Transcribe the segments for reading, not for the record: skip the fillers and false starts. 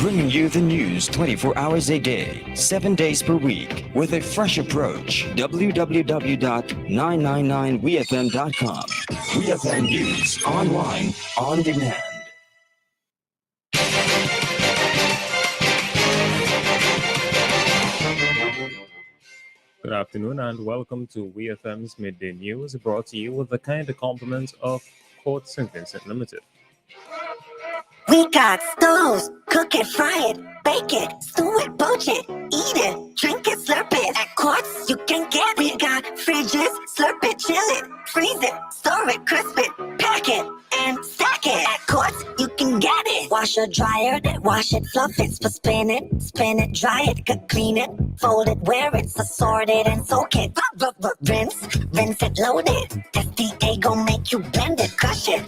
bringing you the news 24 hours a day, 7 days per week, with a fresh approach. www.999wefm.com. WeFM News, online, on demand. Good afternoon and welcome to WEFM's Midday News, brought to you with the kind compliments of Court St. Vincent Limited. We got stoves, cook it, fry it, bake it, stew it, poach it, eat it, drink it, slurp it. At Quartz, you can get it. We got fridges, slurp it, chill it, freeze it, store it, crisp it, pack it, and stack it. At Quartz, you can get it. Wash or dryer it, wash it, fluff it, spin it, dry it, clean it, fold it, wear it, sort it, and soak it. Rinse it, load it. SDA gon' make you blend it, crush it,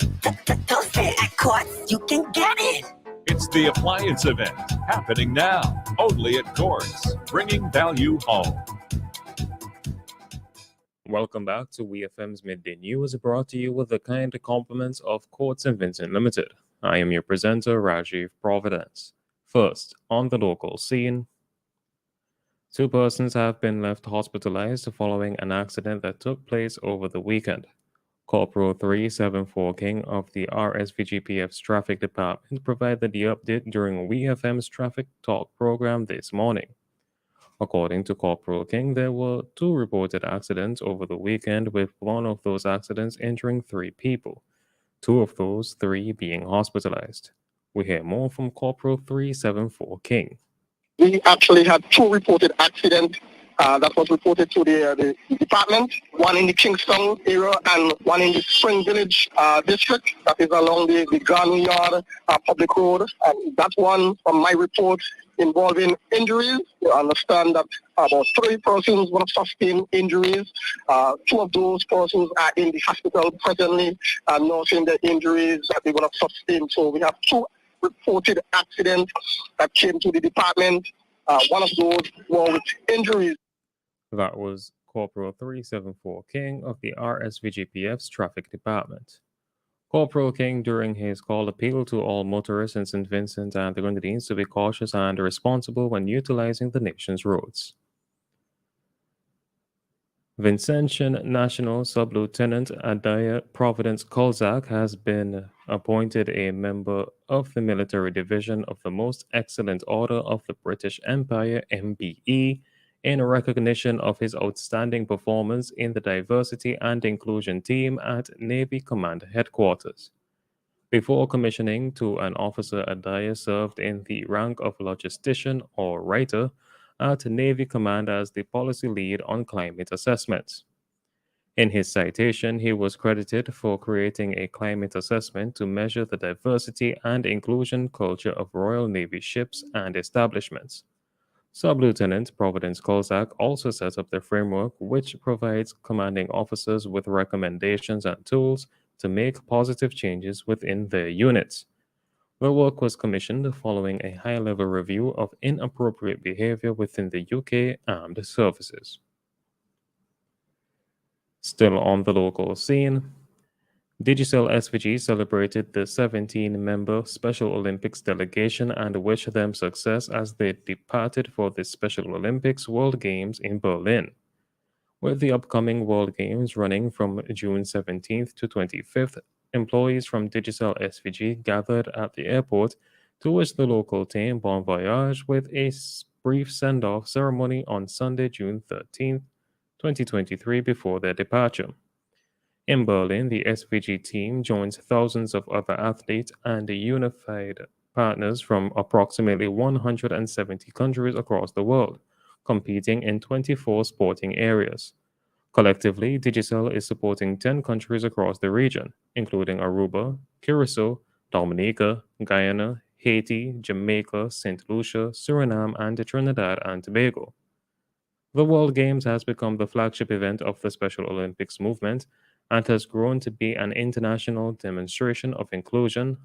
toast it. At Quartz, you can get it. It's the appliance event happening now, only at Quartz, bringing value home. Welcome back to WeFM's Midday News, brought to you with the kind compliments of Court St. Vincent Limited. I am your presenter, Rajiv Providence. First, on the local scene, 2 persons have been left hospitalized following an accident that took place over the weekend. Corporal 374 King of the RSVGPF's Traffic Department provided the update during WeFM's Traffic Talk program this morning. According to Corporal King, there were 2 reported accidents over the weekend, with one of those accidents injuring 3 people, 2 of those 3 being hospitalized. We hear more from Corporal 374 King. We actually had 2 reported accidents that was reported to the department, one in the Kingston area and one in the Spring Village district, that is along the Garden Yard public road. That one, from my report, involving injuries. You understand that about 3 persons would have sustained injuries. 2 of those persons are in the hospital presently, nursing the injuries that they would have sustained. So we have 2 reported accidents that came to the department. One of those were with injuries. That was Corporal 374 King of the RSVGPF's Traffic Department. Corporal King, during his call, appealed to all motorists in St. Vincent and the Grenadines to be cautious and responsible when utilizing the nation's roads. Vincentian National Sub-Lieutenant Adaya Providence Kolzak has been appointed a member of the Military Division of the Most Excellent Order of the British Empire, MBE, in recognition of his outstanding performance in the Diversity and Inclusion Team at Navy Command Headquarters. Before commissioning to an officer, Adaya served in the rank of logistician or writer at Navy Command as the policy lead on climate assessments. In his citation, he was credited for creating a climate assessment to measure the diversity and inclusion culture of Royal Navy ships and establishments. Sub-Lieutenant Providence Kolzak also set up the framework which provides commanding officers with recommendations and tools to make positive changes within their units. The work was commissioned following a high-level review of inappropriate behavior within the UK Armed Services. Still on the local scene, Digicel SVG celebrated the 17-member Special Olympics delegation and wished them success as they departed for the Special Olympics World Games in Berlin. With the upcoming World Games running from June 17th to 25th, employees from Digicel SVG gathered at the airport to wish the local team bon voyage with a brief send-off ceremony on Sunday, June 13th, 2023, before their departure. In Berlin, the SVG team joins thousands of other athletes and unified partners from approximately 170 countries across the world, competing in 24 sporting areas. Collectively, Digicel is supporting 10 countries across the region, including Aruba, Curacao, Dominica, Guyana, Haiti, Jamaica, St. Lucia, Suriname, and Trinidad and Tobago. The World Games has become the flagship event of the Special Olympics movement and has grown to be an international demonstration of inclusion.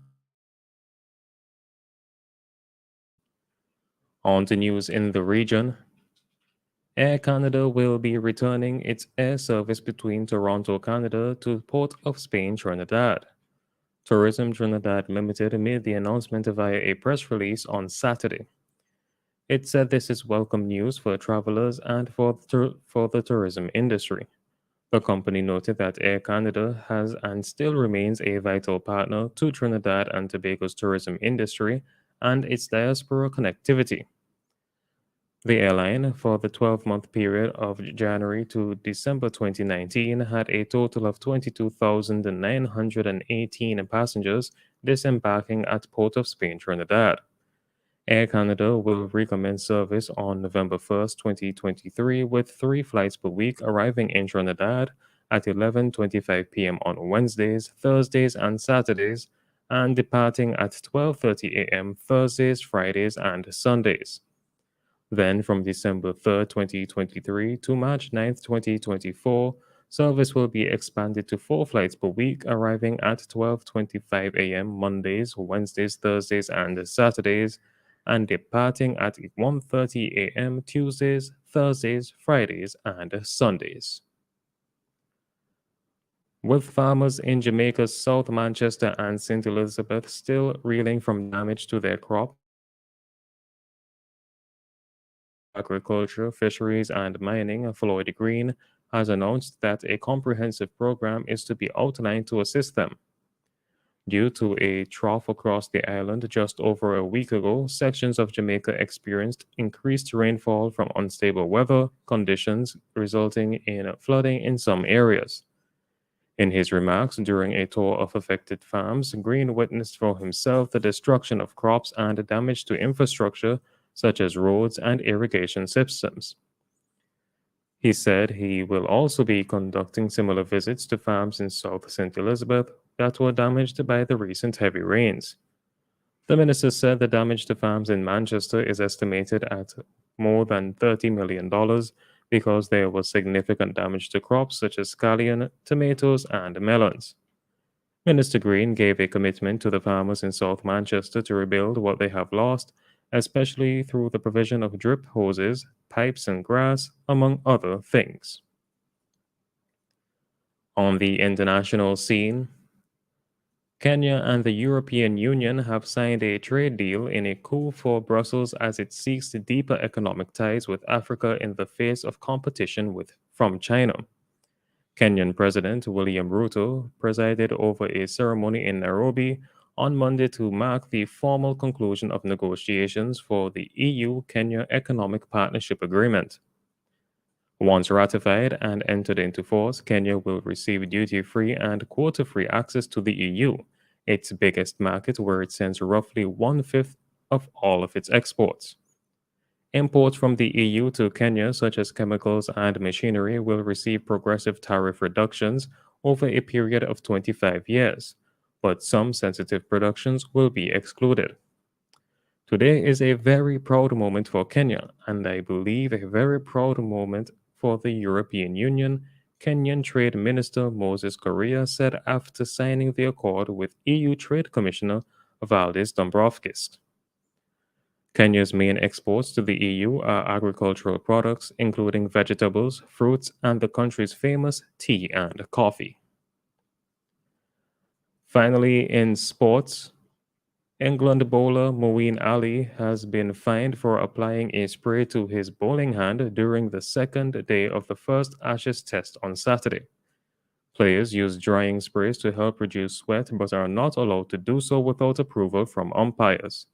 On to news in the region. Air Canada will be returning its air service between Toronto, Canada to Port of Spain, Trinidad. Tourism Trinidad Limited made the announcement via a press release on Saturday. It said this is welcome news for travelers and for the tourism industry. The company noted that Air Canada has and still remains a vital partner to Trinidad and Tobago's tourism industry and its diaspora connectivity. The airline, for the 12-month period of January to December 2019, had a total of 22,918 passengers disembarking at Port of Spain, Trinidad. Air Canada will recommence service on November 1st, 2023, with 3 flights per week arriving in Trinidad at 11:25 p.m. on Wednesdays, Thursdays, and Saturdays, and departing at 12:30 a.m. Thursdays, Fridays, and Sundays. Then, from December 3rd, 2023 to March 9th, 2024, service will be expanded to 4 flights per week, arriving at 12:25 a.m. Mondays, Wednesdays, Thursdays, and Saturdays, and departing at 1:30 a.m. Tuesdays, Thursdays, Fridays, and Sundays. With farmers in Jamaica's South Manchester and St. Elizabeth still reeling from damage to their crop, Agriculture, Fisheries, and Mining, Floyd Green, has announced that a comprehensive program is to be outlined to assist them. Due to a trough across the island just over a week ago, sections of Jamaica experienced increased rainfall from unstable weather conditions, resulting in flooding in some areas. In his remarks during a tour of affected farms, Green witnessed for himself the destruction of crops and damage to infrastructure such as roads and irrigation systems. He said he will also be conducting similar visits to farms in South St. Elizabeth that were damaged by the recent heavy rains. The minister said the damage to farms in Manchester is estimated at more than $30 million because there was significant damage to crops such as scallion, tomatoes, and melons. Minister Green gave a commitment to the farmers in South Manchester to rebuild what they have lost, especially through the provision of drip hoses, pipes, and grass, among other things. On the international scene, Kenya and the European Union have signed a trade deal in a coup for Brussels as it seeks deeper economic ties with Africa in the face of competition from China. Kenyan President William Ruto presided over a ceremony in Nairobi on Monday to mark the formal conclusion of negotiations for the EU-Kenya Economic Partnership Agreement. Once ratified and entered into force, Kenya will receive duty-free and quota-free access to the EU, its biggest market, where it sends roughly 1/5 of all of its exports. Imports from the EU to Kenya, such as chemicals and machinery, will receive progressive tariff reductions over a period of 25 years, but some sensitive productions will be excluded. Today is a very proud moment for Kenya, and I believe a very proud moment for the European Union, Kenyan Trade Minister Moses Kuria said after signing the accord with EU Trade Commissioner Valdis Dombrovskis. Kenya's main exports to the EU are agricultural products, including vegetables, fruits, and the country's famous tea and coffee. Finally, in sports, England bowler Moeen Ali has been fined for applying a spray to his bowling hand during the second day of the first Ashes test on Saturday. Players use drying sprays to help reduce sweat but are not allowed to do so without approval from umpires.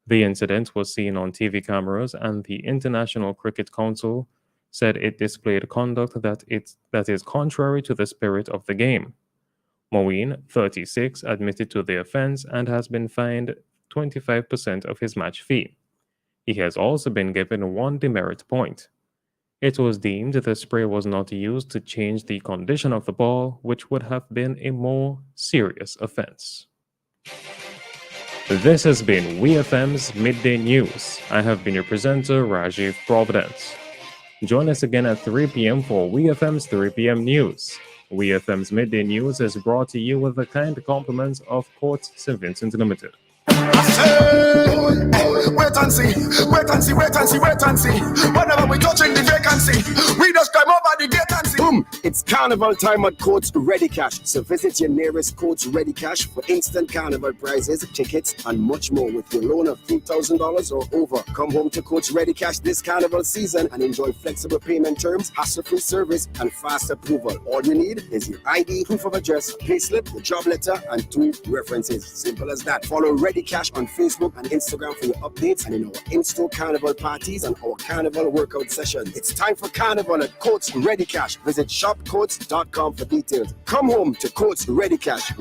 The incident was seen on TV cameras, and the International Cricket Council said it displayed conduct that is contrary to the spirit of the game. Moeen, 36, admitted to the offense and has been fined 25% of his match fee. He has also been given 1 demerit point. It was deemed the spray was not used to change the condition of the ball, which would have been a more serious offense. This has been WEFM's Midday News. I have been your presenter, Rajiv Providence. Join us again at 3 p.m. for WEFM's 3 p.m. News. WEFM's Midday News is brought to you with the kind compliments of Courts St. Vincent Limited. Wait and see, wait and see, wait and see, wait and see. Whenever we touching the vacancy, we just climb over the gate and see. Boom! It's carnival time at Courts Ready Cash. So visit your nearest Courts Ready Cash for instant carnival prizes, tickets, and much more with your loan of $3,000 or over. Come home to Courts Ready Cash this carnival season and enjoy flexible payment terms, hassle-free service, and fast approval. All you need is your ID, proof of address, payslip, the job letter, and 2 references. Simple as that. Follow Ready Cash on Facebook and Instagram for your updates and in our in-store carnival parties and our carnival workout session. It's time for carnival at Courts Ready Cash. Visit shopcourts.com for details. Come home to Courts Ready Cash.